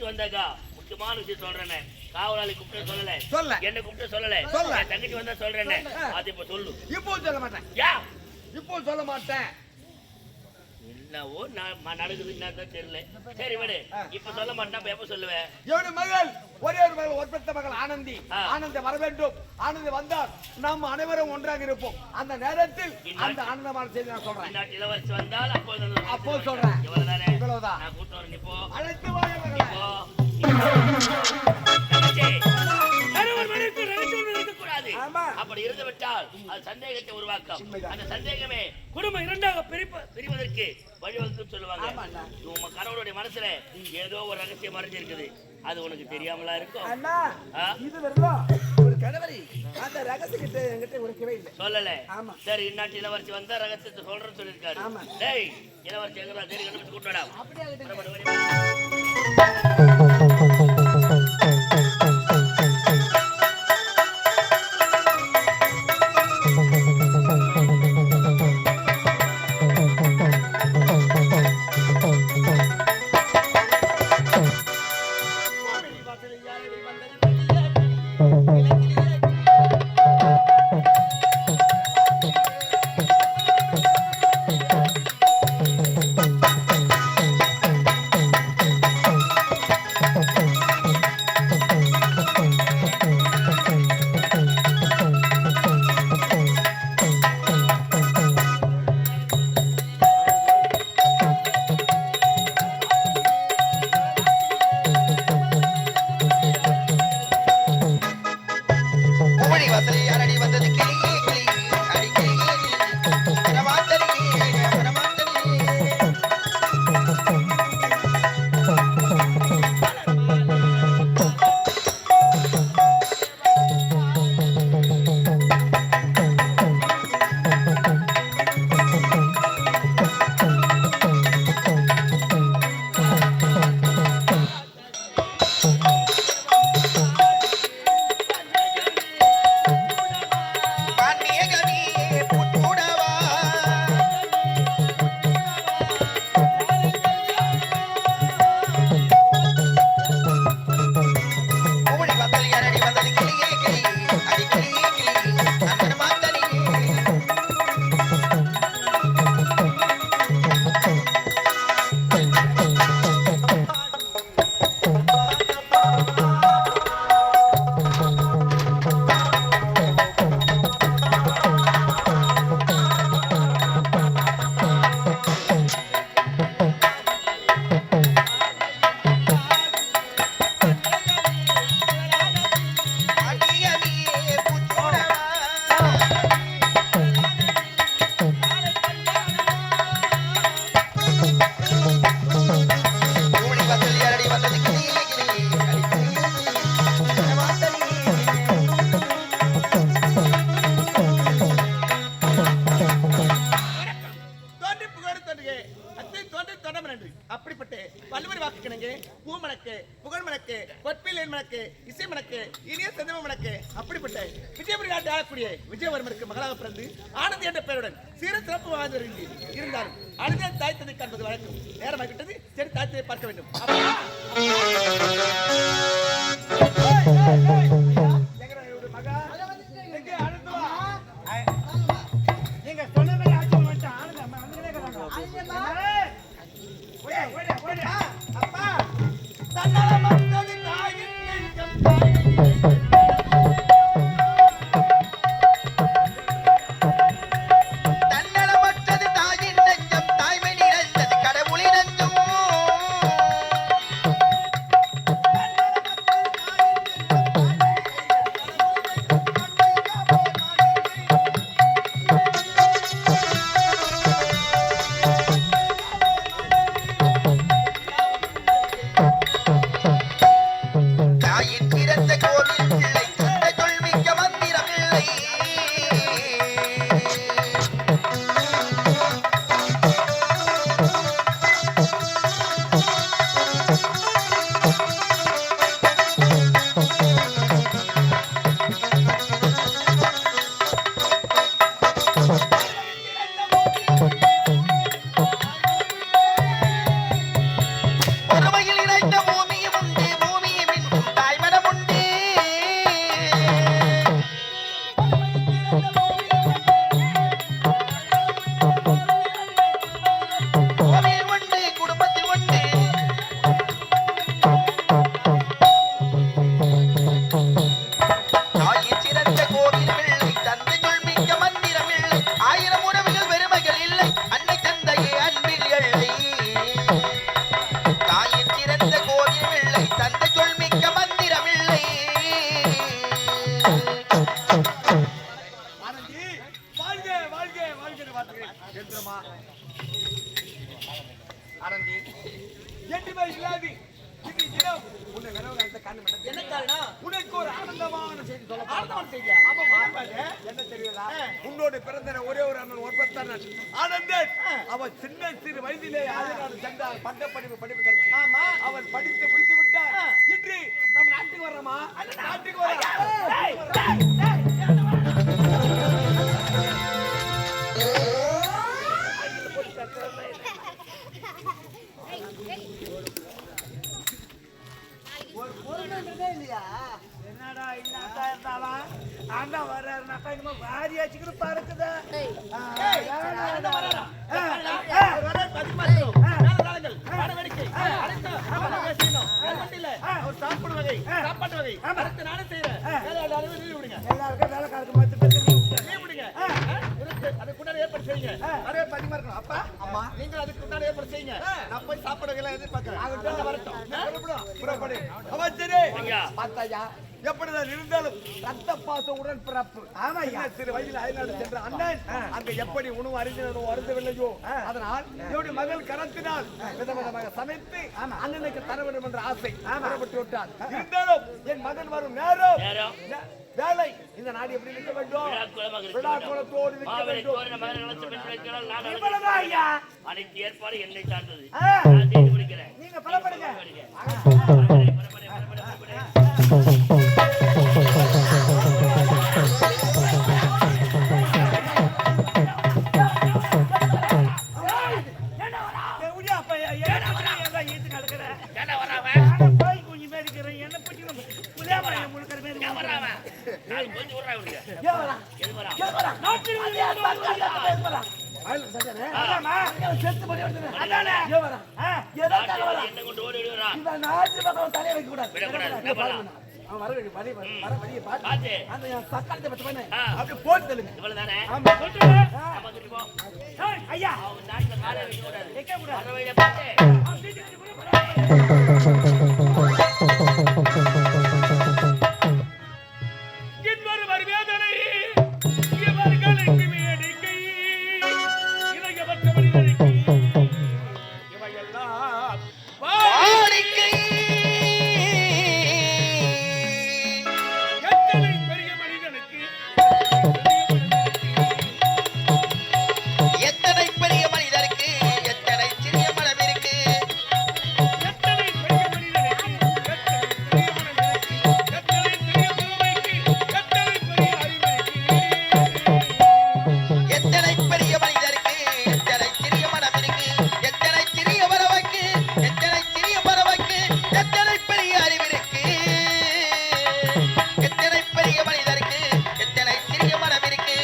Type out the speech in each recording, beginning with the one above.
வந்தாக்கா முக்கியமான விஷயம் சொல்றேன். காவலாளி கூப்பிட்டு சொல்லல, என்ன கூப்பிட்டு சொல்லல, தங்கச்சி வந்தா சொல்றேன். அது இப்ப சொல்லு. இப்போ சொல்ல மாட்டேன். யா இப்போ சொல்ல மாட்டேன். என்னவோ நடக்குதுன்னு தெரியல. சரி விடு, இப்ப சொல்ல மாட்டேன். எப்ப சொல்லுவேன்? என்னுடைய மகள் ஒரே ஒரு மகள், ஒரு பெற்ற மகள் ஆனந்தி. ஆனந்தி வர வேண்டும். ஆனந்தி வந்தால் நாம் அனைவரும் ஒன்றாக இருப்போம். அந்த நேரத்தில் அந்த ஆனந்தமான செய்தி நான் சொல்றேன். இளவரசி வந்தால் அப்போ சொல்றேன். இவ்வளவுதான். நான் கூட்டு வரேன். இப்போ அழைத்து வாங்க. அப்படி இருந்து விட்டால் அது சந்தேகத்தை உருவாக்கும். அந்த சந்தேகமே குடும்பம் இரண்டாக பிரிவதற்கு வழிவகுத்து சொல்லுவாங்க. உங்க கணவருடைய மனசுல ஏதோ ஒரு ரகசியம் மறைஞ்சிருக்குது. அது உனக்கு தெரியாமலா இருக்கும். சொல்லல. சரி, இந்நாட்டு இளவரசி வந்தா ரகசியத்தை சொல்றேன்னு சொல்லிருக்காரு. டேய், இளவரசி எங்க தேடி கண்டுபிடிச்சு கூட்டடா. விஜயவர்மனுக்கு மகளாக பிறந்து ஆனந்தி என்ற பெயருடன் சீர சிறப்பு வாழ்ந்து இருந்தார். அழுத தாய் தந்தை காண்பது வழக்கம். நேரமாகிவிட்டது. சரி, தாய் தந்தை பார்க்க வேண்டும். நீங்க சொன்ன மாதிரி ஆட்சி அப்பா ஆனந்தமான செய்தி சொல்ல ஆனந்தமான செய்தியா? என்ன தெரியுதா? உன்னோடு பிறந்த ஒரே ஒரு அண்ணன் ஒருத்தர் அண்ணன் ஆனந்தன். அவன் சின்ன சிறு வயதிலே ஆதிநாடு சென்றார் பட்டப்படிப்பு படிப்பதற்கு. ஆமா. அவன் படித்து முடித்து விட்டார். இன்று நம்ம நாட்டுக்கு வர்றோமா? நாட்டுக்கு வர ஒரு பொருள்ன்றதே இல்லையா? என்னடா இன்னாக்கா இருந்தாலும் அண்ணா வர்றாருனாக்கா இனிமே வாரியாச்சுக்கிட்டு பறக்குதா சாப்பாடு வகை அடுத்து நானே செய்யறேன். எல்லாருக்கும் வேலைக்காரருக்கு மத்த பேருக்கு அதுக்கு முன்னாடி ஏற்பாடு செய்யுங்க. நிறைய பதிமா இருக்கணும். அப்பா அம்மா நீங்க அதுக்கு முன்னாடி ஏற்பாடு செய்யுங்க. நான் போய் சாப்பாடு வகையெல்லாம் எதிர்பார்க்கிறேன். வரட்டும். புறப்படு. அமைச்சரே ஐயா. பார்த்தாயா எப்படிதான் இருந்தாலும் ரத்த பாசம் உடன் பிறப்பு. ஆமா சிறு வயதில் அயல்நாடு சென்ற அண்ணன் அங்க எப்படி உணவு அறிஞனோ அருந்தவில்லையோ அதனால் என்னுடைய மகள் கரத்தினால் விதவிதமாக சமைத்து அண்ணனுக்கு தர வேண்டும் என்ற ஆசை புறப்பட்டு விட்டார். இருந்தாலும் என் மகன் வரும் நேரம் வேலை இந்த நாடு எப்படி இருக்க வேண்டும்? விழா குலத்தோடு இருக்க வேண்டும். இவ்வளவுதான் ஐயா. அனைத்து ஏற்பாடு என்னை சார்ந்தது. ஆ. நான் செய்து முடிக்கிறேன். நீங்க புறப்படுங்க. எப்படியா அப்ப என்ன ஈத்து நடக்கிற? ஏன்டா வராம? நான் போய் கொஞ்சம் பேர் இருக்கிறேன். என்ன பத்தி புளியாமரம் முழுக்கிற மாதிரி ஏன் வராம? நான் கொஞ்சம் விடுறேன் இவனுக்கு. ஏன் வரா? எது வரா? ஏன் வரா? நாட்டில் வந்து ஏன் வரா? அதாம்மா, செத்து போய் வருதுன்னு. அதானே? ஏன் வரா? எதற்காக வரா? என்ன கொண்டு ஓடி விடுறா? இந்த நாட்டு மக்கள் தலையை வைக்க கூடாது. விடக்கூடாது. என்ன பண்ணலாம்? அவன் வர வழியை பார்த்து பாத்து. அந்த என் தக்காளத்தை பத்து பண்ணு. ஆ. அப்படியே போட்டு தள்ளுங்க. இவ்வளவுதானே? ஆமா. சொல்லுங்க. நம்ம கிட்ட போ. ஏய், ஐயா. அவங்க நாட்டுல காலை வைக்க கூடாது. வைக்க கூடாது. வர வழியில பார்த்து. அவன் சீக்கிரம் சீக்கிரம் இன்னொரு வேதனை இவர்களுக்கு வேடிக்கை இளையவற்ற மனிதருக்கு இவையெல்லாம் வாடிக்கை. எத்தனை பெரிய மனிதனுக்கு எத்தனை பெரிய மனிதருக்கு எத்தனை சிறிய மனம் இருக்கு. எத்தனை பெரிய மனிதனுக்கு எத்தனை பெரிய மனிதனுக்கு எத்தனை பெரிய அறிவு எத்தனை பெரிய மனிதருக்கு எத்தனை சிறிய மனம் இருக்கு. எத்தனை சிறிய மரவக்கு எத்தனை சிறிய மரவக்கு எத்தனை பெரிய அறிவு இருக்கு. எத்தனை பெரிய மனிதருக்கு எத்தனை சிறிய மனம் இருக்கு.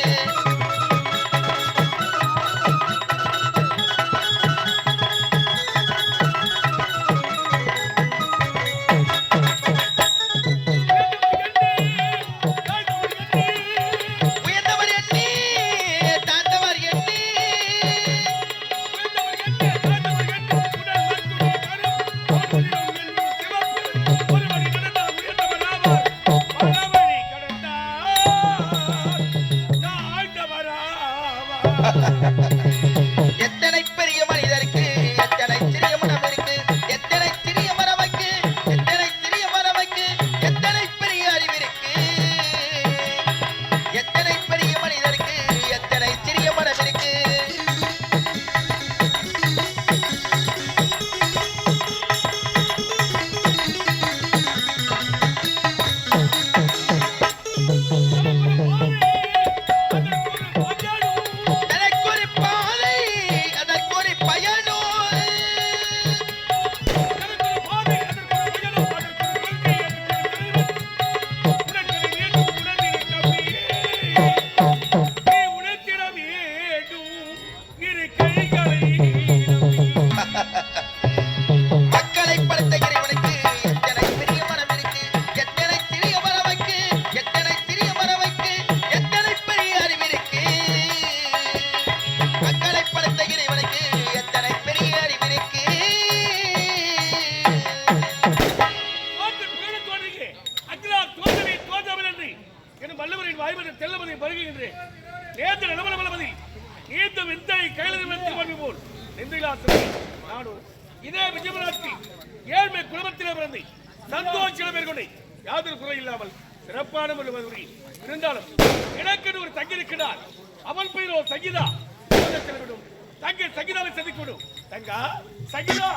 உயர்ந்தவர் எண்ணி தாழ்ந்தவர் எண்ணி. எத்தனை பெரிய மனிதருக்கு எத்தனை சிறிய மனம் இருக்கு. எத்தனை சிறிய மரவக்கு எத்தனை சிறிய மரவக்கு எத்தனை பெரிய அறிவு இருக்கு. எத்தனை பெரிய மனிதருக்கு எத்தனை சிறிய மனம் இருக்கு. தனக்கொரு பாதை அதற்கொரு பயனோ. மக்களை படைத்த இறைவனுக்கு எத்தனை பெரிய மனம் இருக்கு. எத்தனை சிறிய மரவக்கு எத்தனை சிறிய மரவக்கு எத்தனை பெரிய அறிவு இருக்கு. மக்களை படைத்த இறைவனுக்கு எத்தனை பெரிய அறிவு இருக்கு. வல்லவரின் வாய்மனை தெல்லவனை பருகுகின்றேன். நேர்ந்த நிலவலமதில் நீந்த விந்தை கையில் வைத்து கொண்டு போல் நானும் இதே விஜயபுரத்தில் ஏழ்மை குடும்பத்திலே பிறந்து சந்தோஷம் மேற்கொண்டு யாதொரு குறை இல்லாமல் சிறப்பான ஒரு மதுரை. இருந்தாலும் எனக்கு ஒரு தங்கி இருக்கிறார். அவன் பெயரோ சகிதா. செலவிடும் தங்க சகிதாவை செதுக்கிவிடும். தங்கா சகிதா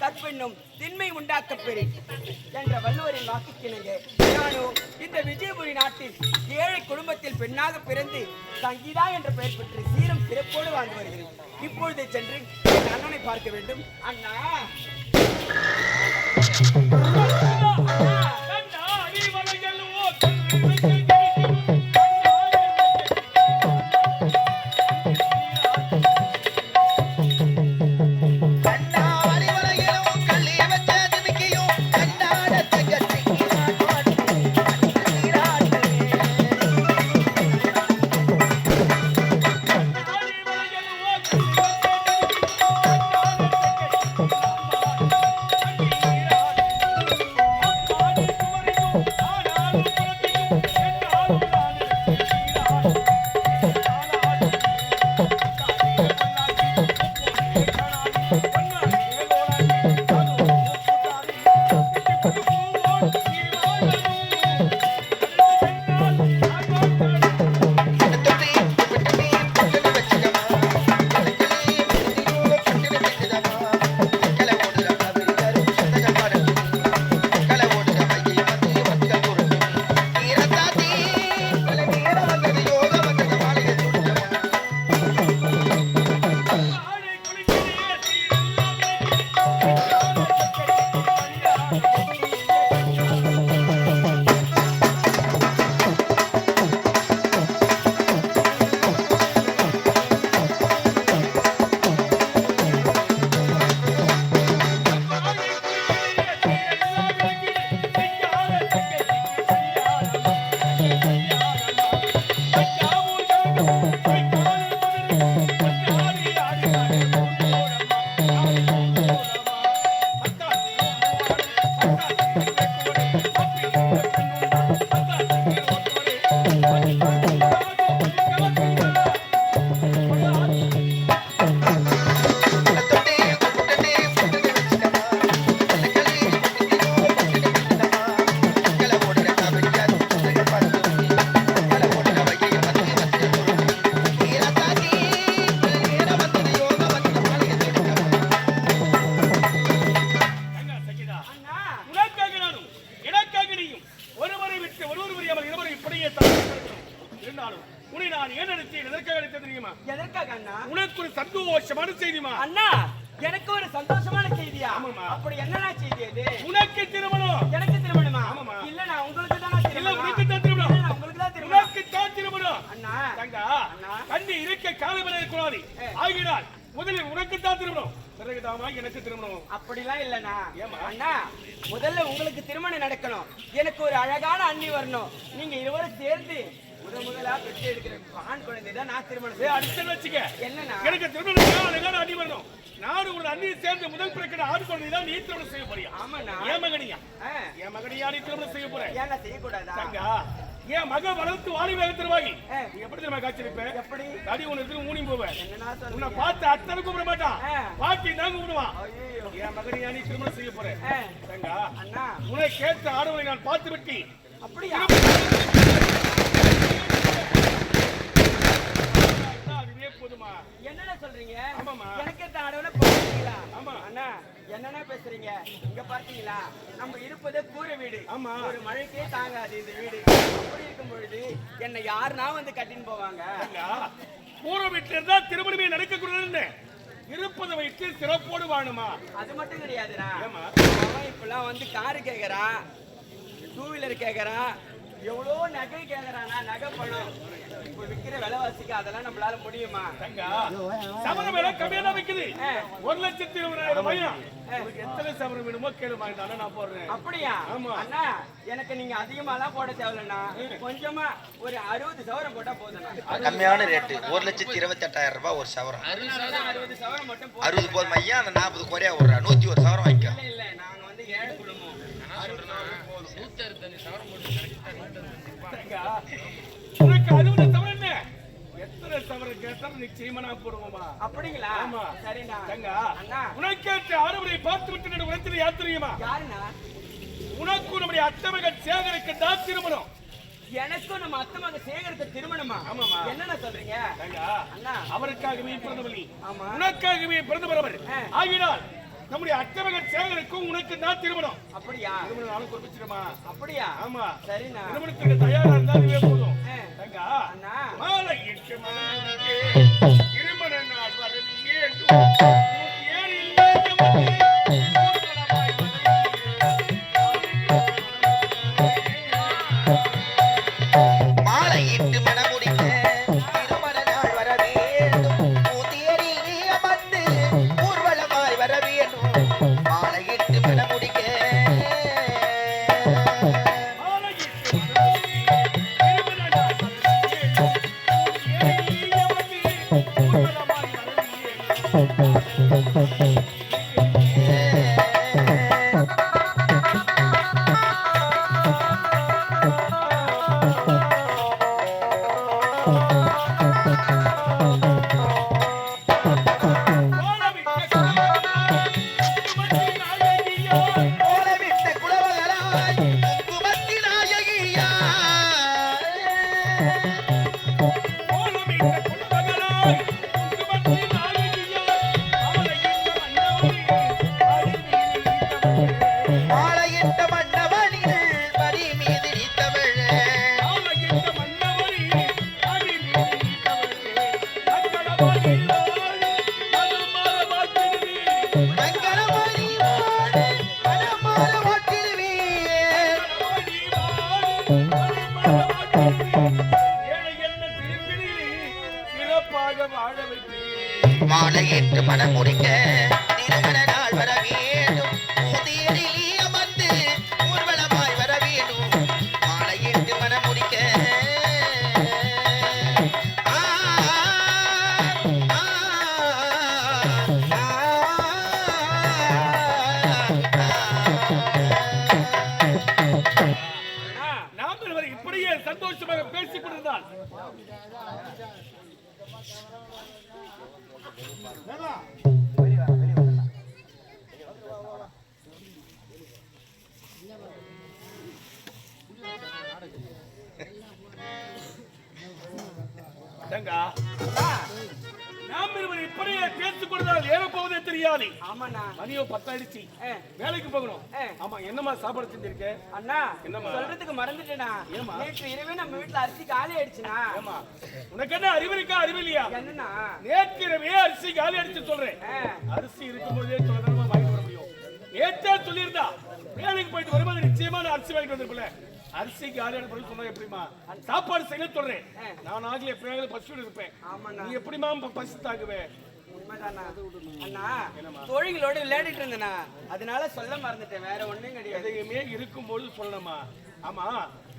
தற்பெண்ணும் திண்மை உண்டாக்க பெரு என்ற வள்ளுவரின் வாக்குக்கிணங்க நானும் இந்த விஜயபுரி நாட்டில் ஏழை குடும்பத்தில் பெண்ணாக பிறந்து சங்கீதா என்ற பெயர் பெற்று சீரம் சிறப்போடு வாழ்ந்து வருகிறேன். இப்பொழுது சென்று என் அண்ணனை பார்க்க வேண்டும். அண்ணா சந்தோஷமான செய்திமா. அண்ணா எனக்கு ஒரு சந்தோஷமான செய்தியா? ஆமாமா. அப்படி என்னடா செய்தி அது? உனக்கு திருமணம். எனக்கு திருமணமா? ஆமாமா. இல்ல நான் உங்களுக்கு தான் திருமணம். இல்ல உனக்கு தான் திருமணம். இல்ல, நான் உங்களுக்கு தான் திருமணம். உனக்கு தான் திருமணம். அண்ணா தங்கா அண்ணா. கண்ணி இருக்க காலவரை கூடாது. ஆகினால் முதலில் உனக்கு தான் திருமணம், பிறகுதாமா எனக்கு திருமணம். அப்படிலாம் இல்லண்ணா. ஏம்மா? அண்ணா முதல்ல உங்களுக்கு திருமணம் நடக்கணும், எனக்கு ஒரு அழகான அண்ணி வரணும், நீங்க இருவரும் சேர்ந்து முதலா பெற்று எடுக்கிற ஆண் குழந்தை தான் நான் திருமணம் செய்ய. அடிச்சல் வச்சுக்க. என்னண்ணா? எனக்கு திருமணம் அழகான அண்ணி வரணும். நானும் ஒரு அண்ணியை சேர்ந்து முதல் பிறக்கிற ஆண் குழந்தை தான் நீ திருமணம் செய்ய போறியா? ஆமாண்ணா. என் மகனியா? என் மகனியா நீ திருமணம் செய்ய போற? ஏன்னா செய்யக்கூடாதா? தங்கா என் மக வளர்த்து வாலி வேகத்திருவாங்கி எப்படி தெரியுமா காய்ச்சிருப்பேன்? எப்படி? தடி ஒன்று ஊனி போவேன். என்னண்ணா உன்னை சொல்றீங்க? பார்த்து அத்தனை கூப்பிட மாட்டான், பாட்டி தான் கூப்பிடுவான். ஐயோ. என் மகனியா நீ திருமணம் செய்ய போற? தங்கா அண்ணா உன்னை கேட்ட ஆடவனை நான் பார்த்து விட்டு அப்படியா? அதுவே போதுமா? என்னண்ணா சொல்றீங்க? ஆமாமா. எனக்கு தாடவன போறீங்களா? ஆமா. அண்ணா என்னண்ணா பேசுறீங்க? இங்க பாத்தீங்களா நம்ம இருப்பதே கூரை வீடு. ஆமா. ஒரு மழைக்கே தாங்காது இந்த வீடு. அப்படி இருக்கும் பொழுது என்ன யாருனா வந்து கட்டின்னு போவாங்க? பூர்வ வீட்டுல இருந்தா திருமணமே நடக்க கூடாதுன்னு இருப்பதை வைத்து சிறப்போடு வாழுமா? அது மட்டும் கிடையாதுண்ணா. ஏமா? அவன் இப்பெல்லாம் வந்து காரு கேக்குறான், டூ வீலர் கேக்குறான், எவ்வளோ நகை கேக்குறானா, நகை பணம். இப்ப விக்கிற விலைவாசிக்கு அதெல்லாம் நம்மளால முடியுமா? சவரம் விலை கம்மியா விக்குது. 1,20,000 பையன் எத்தனை சவரம் வேணுமோ கேளுமா, நான் போடுறேன். அப்படியா? ஆமா. அண்ணா எனக்கு நீங்க அதிகமாலாம் போட தேவையில்லண்ணா, கொஞ்சமா ஒரு 60 சவரம் போட்டா போதும். கம்மியான ரேட்டு 1,28,800 ரூபாய் ஒரு சவரம். 60 சவரம் மட்டும் போதும். 60 போதும் ஐயா, அந்த 40 குறையா விடுறா. 101 சவரம் வாங்கிக்கோ. இல்ல இல்ல, நாங்க வந்து ஏழை குடும்பம். உனக்கு 60 சவரம் என்ன? எத்தனை சவரம் கேட்டாலும் நிச்சயமா நான் போடுவோமா? அப்படிங்களா? ஆமா. சரிண்ணா. தங்கா அண்ணா உனக்கேற்ற ஆடவரை பார்த்து விட்டு உனக்கு யார் தெரியுமா? யாருண்ணா? உனக்கு நம்முடைய அத்தமகன் சேகருக்கு தான் திருமணம். எனக்கும் நம்ம அத்தை மகன் சேகருக்கு திருமணமா? ஆமாமா. என்னண்ணா சொல்றீங்க? அண்ணா அவருக்காகவே பிறந்தவழி, ஆமா. உனக்காகவே பிறந்தவர். ஆகினால் நம்முடைய அத்தமகன் சேகருக்கும் உனக்கு தான் திருமணம். அப்படியா? திருமணம் நாளும் குறிப்பிச்சிருமா? அப்படியா? ஆமா. சரிண்ணா. திருமணத்துக்கு தயாரா இருந்தாலே போதும். தங்கா அண்ணா மாலை இட்டு மனமுடிக்கே திருமண நாள் வரவில்லை என்று ஏறில் மாலையிட்டு மணமுடிக்க திருமண நாள் வர வேண்டும். முதியரில் அமர்ந்து ஊர்வலமாய் வர வேண்டும். மாலையிட்டு மணமுடிக்க ஓலவிட்ட குலவகளாய் குங்குமத்தின் நாயகியா. மாலையிட்ட மன்னவனில் மடி மீது நீத்தவள். மங்களமாய் வாழ மனமாற வாட்டிடுவீர். மாலையிட்டு மனம் முடிக்க திருமண நாள் வர வேண்டும். முதியரில் அமர்ந்து ஊர்வலமாய் வர வேண்டும். மாலையிட்டு மனம் முடிக்க ஆ, ஆ, நாங்கள் வரை இப்படியே சந்தோஷமாக பேசிக் கொண்டிருந்தால் தெரியாது. ஆமாண்ணா. மதியம் 10 ஆயிடுச்சு. ஆ. வேலைக்கு போகணும். ஆ. ஆமா, என்னம்மா சாப்பாடு செஞ்சிருக்க? அண்ணா என்னம்மா? சொல்றதுக்கு மறந்துட்டேனா. ஏம்மா? நேற்று இரவே நம்ம வீட்டுல அரிசி காலி ஆயிடுச்சுனா. ஏம்மா, உனக்கு என்ன அறிவு இருக்கா, அறிவு இல்லையா? என்னன்னா நேற்று இரவே அரிசி காலி அடிச்சு சொல்றேன். அரிசி இருக்கும்போதே சொல்லணுமா வாங்கிட்டு வர முடியும். நேற்றே சொல்லியிருந்தா வேலைக்கு போயிட்டு வரும்போது நிச்சயமா நான் அரிசி வாங்கிட்டு வந்திருப்பேன். அரிசி காலியான பொருள் சொன்னா எப்படிமா சாப்பாடு செய்ய சொல்றேன். நான் ஆகல எப்படியாவது பசியோடு இருப்பேன். நீ எப்படிமா பசி தாங்குவேன்? உண்மைதானா அண்ணா? தோழிகளோட விளையாடிட்டு இருந்தேனா, அதனால சொல்ல மறந்துட்டேன். வேற ஒண்ணும் கிடையாது. எதையுமே இருக்கும்போது சொல்லணுமா? ஆமா,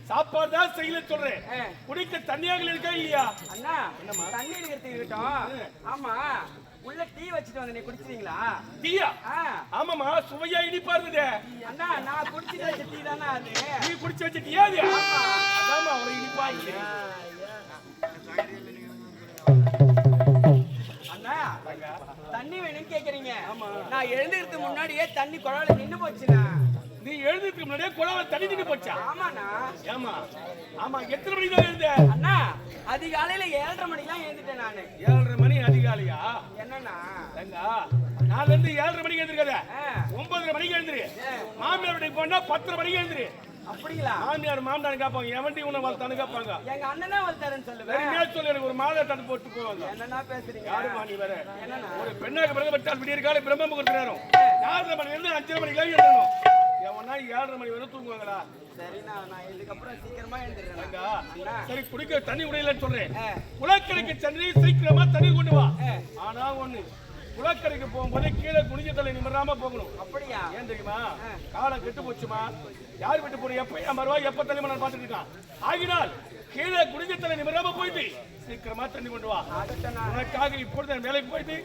சாப்பாடு தான் செய்யல சொல்றேன். குடிக்க தண்ணியாக இருக்கா இல்லையா? அண்ணா தண்ணி எடுத்துக்கிட்டு இருக்கட்டும். ஆமா, உள்ள டீ வச்சுட்டு வந்து நீ குடிச்சிட்டீங்களா? டீயா? ஆமாமா, சுவையா இனிப்பா இருந்ததே. அண்ணா நான் குடிச்சிட்டு வச்ச டீ தானே அது. நீ குடிச்சு வச்ச டீயா அது? அதாமா ஒரு இனிப்பா இருக்கு. அண்ணா தண்ணி வேணும்னு கேக்குறீங்க. நான் எழுந்திருக்கு முன்னாடியே தண்ணி குழாயில நின்னு போச்சுண்ணா. நீ எழுதுறதுக்கு முன்னாடியே குழாயில தண்ணி நின்னு போச்சா? ஆமாண்ணா. ஏமா? ஆமா, எத்தனை மணிக்கு தான் எழுந்த? அண்ணா அதிகாலையில 7:30 மணிக்கெல்லாம் எழுந்துட்டேன் நானு. 7:30 மணி அதிகாலையா? என்னண்ணா? நாலுல இருந்து 7:30 மணிக்கு எழுந்திருக்காத. 9:30 மணிக்கு எழுந்துரு. மாமியார் வீட்டுக்கு போனா 10:30 மணிக்கு எழுந்துரு. அப்படிங்களா? மாமனார் கேட்பாங்க, எவன்டி உன்னை வளர்த்தானு கேட்பாங்க. எங்க அண்ணனா வளர்த்தாருன்னு சொல்லுவேன். சொல்லி எனக்கு ஒரு மாலை தட்டு போட்டு போவாங்க. என்னன்னா பேசுறீங்க? யாருமா நீ வேற? என்னண்ணா? ஒரு பெண்ணாக பிறகு பட்டால் விடிய காலை பிரம்ம முகூர்த்த நேரம் 4:30 மணி இருந்து 5:30 மணிக்கு எழுதணும். எவனா 7:30 மணி வரை தூங்குவாங்களா? சரிண்ணா, நான் இதுக்கப்புறம் சீக்கிரமா எழுந்திருக்கேன். சரி, குடிக்க தண்ணி விடையிலன்னு சொல்றேன். குளக்கரைக்கு சென்று சீக்கிரமா தண்ணி கொண்டு வா. ஆனா ஒண்ணு, குளக்கரைக்கு போகும்போது கீழே குனிஞ்ச தலை நிமிராம போகணும். அப்படியா? ஏன் தெரியுமா? காலம் கெட்டு போச்சுமா. யார் விட்டு போற எப்ப மறுவா எப்ப தலைமை நான் பாத்துட்டு இருக்கான். ஆகினால் கீழே குனிஞ்ச தலை நிமிராம போயிட்டு சீக்கிரமா தண்ணி கொண்டு வா. உனக்காக இப்பொழுது நான் வேலைக்கு போயிட்டு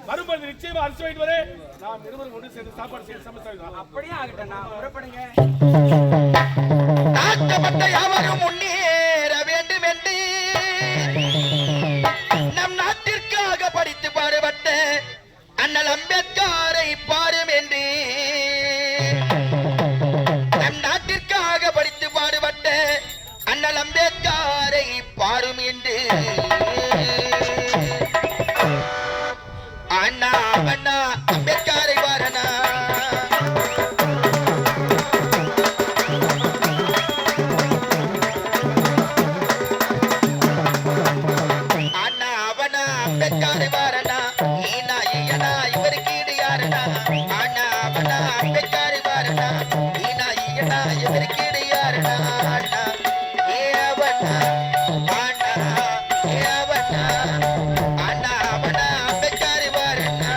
வரும்போது நிச்சயமா அரிசி வாங்கிட்டு வரேன். நாம் இருவரும் கொண்டு சேர்ந்து சாப்பாடு செய்து சமைச்சு அப்படியே ஆகட்டும். நான் புறப்படுங்க. நாட்டப்பட்ட யாவரும் முன்னேற வேண்டும் என்று நம் நாட்டிற்காக படித்து பாடுபட்ட அண்ணல் அம்பேத்கரை பாரும் என்று நம் நாட்டிற்காக படித்து பாடுபட்ட அண்ணல் அம்பேத்கரை பாரும் என்று அண்ணா அண்ணா அம்பேத்கரை பாரனா அம்பேத்கரை பாரனா ஈனா ஈயனா இவருக்கு இது யாருனா? அண்ணா அவனா அம்பேத்கரை பாரனா ஈனா ஈயனா இவருக்கு இது யாருனா? அண்ணா ஏவனா அண்ணா ஏவனா அண்ணா அவனா அம்பேத்கரை பாரனா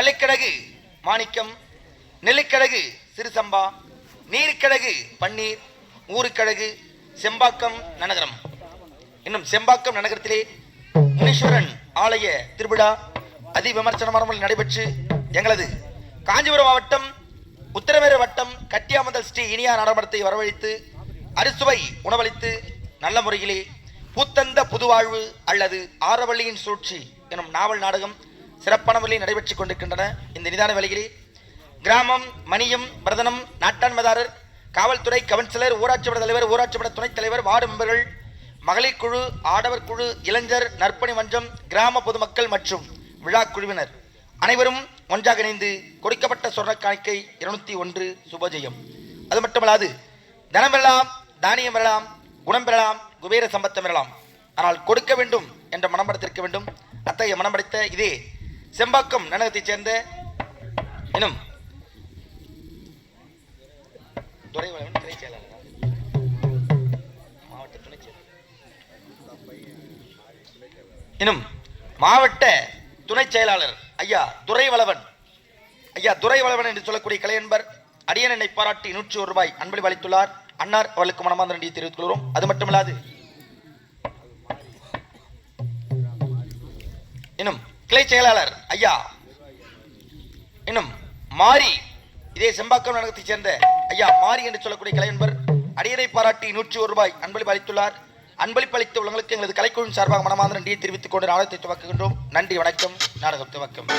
கள்ளிக்கிழகு மாணிக்கம், நெல்லிக்கிழகு சிறுசம்பா, நீர்க்கிழகு பன்னீர், ஊருக்கிழகு செம்பாக்கம் நகரம். இன்னும் செம்பாக்கம் நகரத்திலே முனீஸ்வரன் ஆலய திருவிழா அதி விமர்சனமாக நடைபெற்று எங்களது காஞ்சிபுரம் மாவட்டம் உத்தரமேறு வட்டம் கட்டியாமந்தல் ஸ்ரீ இனியா நாடகத்தை வரவழைத்து அறுசுவை உணவளித்து நல்ல முறையிலே பூத்தந்த புதுவாழ்வு அல்லது ஆரவள்ளியின் சூழ்ச்சி எனும் நாவல் நாடகம் சிறப்பான முறையில் நடைபெற்றுக் கொண்டிருக்கின்றன. இந்த நிதான வேளையிலே கிராமம், மணியம், பிரதனம், நாட்டாண்மதாரர், காவல்துறை, கவுன்சிலர், ஊராட்சி மன்ற தலைவர், ஊராட்சி மன்ற துணைத் தலைவர், வார்டு மெம்பர்கள், மகளிர் குழு, ஆடவர் குழு, இளைஞர், நற்பணி மன்றம், கிராம பொதுமக்கள் மற்றும் விழா குழுவினர் அனைவரும் ஒன்றாக இணைந்து கொடுக்கப்பட்ட சொர்ண காணிக்கை 201 சுபஜெயம். அது மட்டுமல்லாது தனம் பெறலாம், தானியம் பெறலாம், குணம் பெறலாம், குபேர சம்பத்தம் பெறலாம். ஆனால் கொடுக்க வேண்டும் என்ற மனம் படைத்திருக்க வேண்டும். அத்தகைய மனம் படைத்த இதே செம்பாக்கம் நகரத்தைச் சேர்ந்த இன்னும் துரைவளவன் துணை செயலாளர், மாவட்ட துணை செயலாளர், இன்னும் மாவட்ட துணை செயலாளர் ஐயா துரைவளவன், என்று சொல்லக்கூடிய கலையன்பர் அடியன் என்னை பாராட்டி 101 ரூபாய் அன்பளிப்பு அளித்துள்ளார். அன்னார் அவர்களுக்கு மனமார்ந்த நன்றியை தெரிவித்துக் கொள்கிறோம். அது மட்டுமல்லாது இன்னும் கிளை செயலாளர் ஐயா இன்னும் மாரி, இதே செம்பாக்கம் நகரத்தைச் சேர்ந்த ஐயா மாரி என்று சொல்லக்கூடிய கலையன்பர் அடியனை பாராட்டி 101 ரூபாய் அன்பளிப்பு அளித்துள்ளார். அன்பளிப்பு அளித்த உள்ளங்களுக்கு எங்களது கலைக்குழுவின் சார்பாக மனமார்ந்த நன்றியை தெரிவித்துக் கொண்டு நாடகத்தை துவக்குகின்றோம். நன்றி, வணக்கம். நாடகம் துவக்கம்.